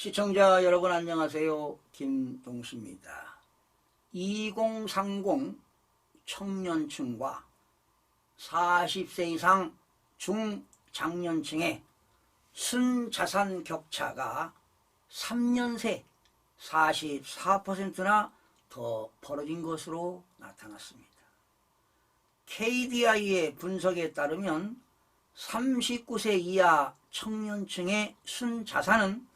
시청자 여러분 안녕하세요. 김동수입니다. 2030 청년층과 40세 이상 중장년층의 순자산 격차가 3년 새 44%나 더 벌어진 것으로 나타났습니다. KDI의 분석에 따르면 39세 이하 청년층의 순자산은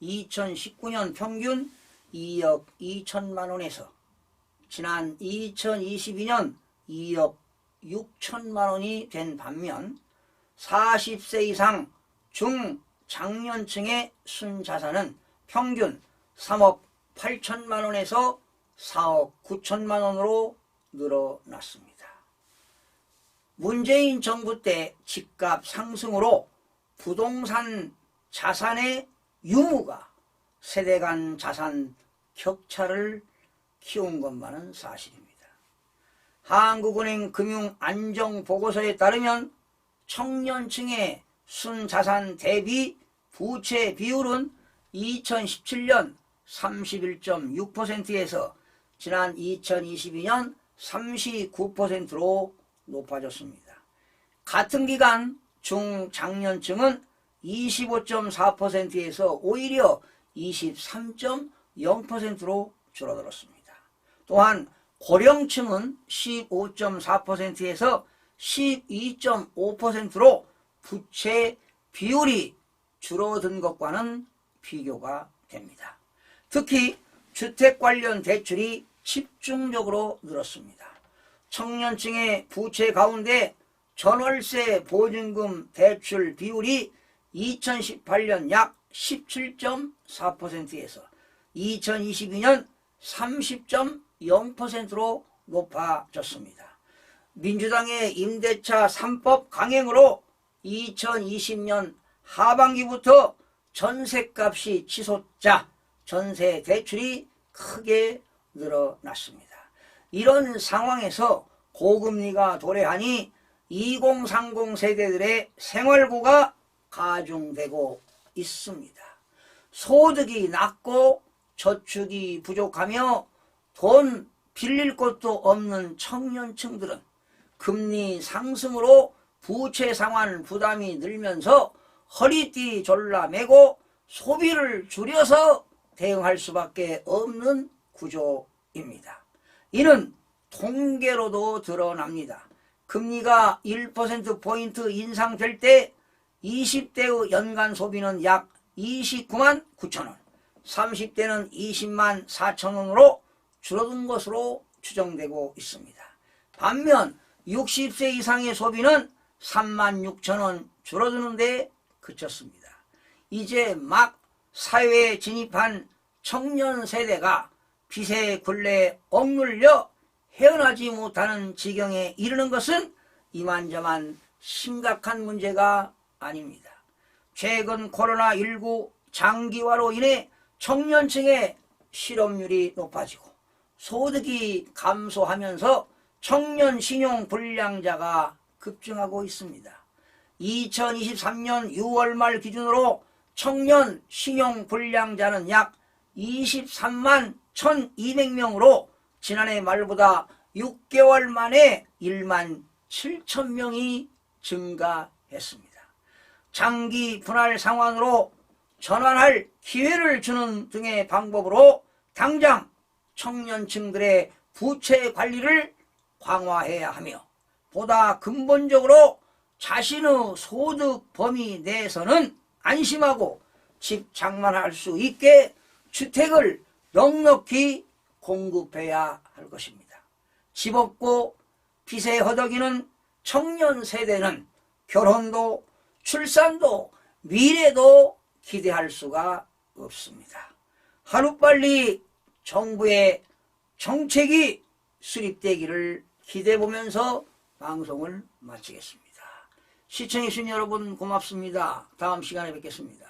2019년 평균 2억 2천만 원에서 지난 2022년 2억 6천만 원이 된 반면 40세 이상 중장년층의 순자산은 평균 3억 8천만 원에서 4억 9천만 원으로 늘어났습니다. 문재인 정부 때 집값 상승으로 부동산 자산의 유무가 세대 간 자산 격차를 키운 것만은 사실입니다. 한국은행 금융안정보고서에 따르면 청년층의 순자산 대비 부채 비율은 2017년 31.6%에서 지난 2022년 39%로 높아졌습니다. 같은 기간 중장년층은 25.4%에서 오히려 23.0%로 줄어들었습니다. 또한 고령층은 15.4%에서 12.5%로 부채 비율이 줄어든 것과는 비교가 됩니다. 특히 주택 관련 대출이 집중적으로 늘었습니다. 청년층의 부채 가운데 전월세 보증금 대출 비율이 2018년 약 17.4%에서 2022년 30.0%로 높아졌습니다. 민주당의 임대차 3법 강행으로 2020년 하반기부터 전셋값이 치솟자 전세 대출이 크게 늘어났습니다. 이런 상황에서 고금리가 도래하니 2030 세대들의 생활고가 가중되고 있습니다. 소득이 낮고 저축이 부족하며 돈 빌릴 것도 없는 청년층들은 금리 상승으로 부채 상환 부담이 늘면서 허리띠 졸라매고 소비를 줄여서 대응할 수밖에 없는 구조입니다. 이는 통계로도 드러납니다. 금리가 1%포인트 인상될 때 20대의 연간 소비는 약 29만 9천 원, 30대는 20만 4천 원으로 줄어든 것으로 추정되고 있습니다. 반면 60세 이상의 소비는 3만 6천 원 줄어드는 데 그쳤습니다. 이제 막 사회에 진입한 청년 세대가 빚의 굴레에 억눌려 헤어나지 못하는 지경에 이르는 것은 이만저만 심각한 문제가 아닙니다. 최근 코로나19 장기화로 인해 청년층의 실업률이 높아지고 소득이 감소하면서 청년 신용 불량자가 급증하고 있습니다. 2023년 6월 말 기준으로 청년 신용 불량자는 약 23만 1,200명으로 지난해 말보다 6개월 만에 1만 7천 명이 증가했습니다. 장기 분할 상환으로 전환할 기회를 주는 등의 방법으로 당장 청년층들의 부채 관리를 강화해야 하며 보다 근본적으로 자신의 소득 범위 내에서는 안심하고 집 장만할 수 있게 주택을 넉넉히 공급해야 할 것입니다. 집 없고 빚에 허덕이는 청년 세대는 결혼도 출산도 미래도 기대할 수가 없습니다. 하루빨리 정부의 정책이 수립되기를 기대해보면서 방송을 마치겠습니다. 시청해주신 여러분 고맙습니다. 다음 시간에 뵙겠습니다.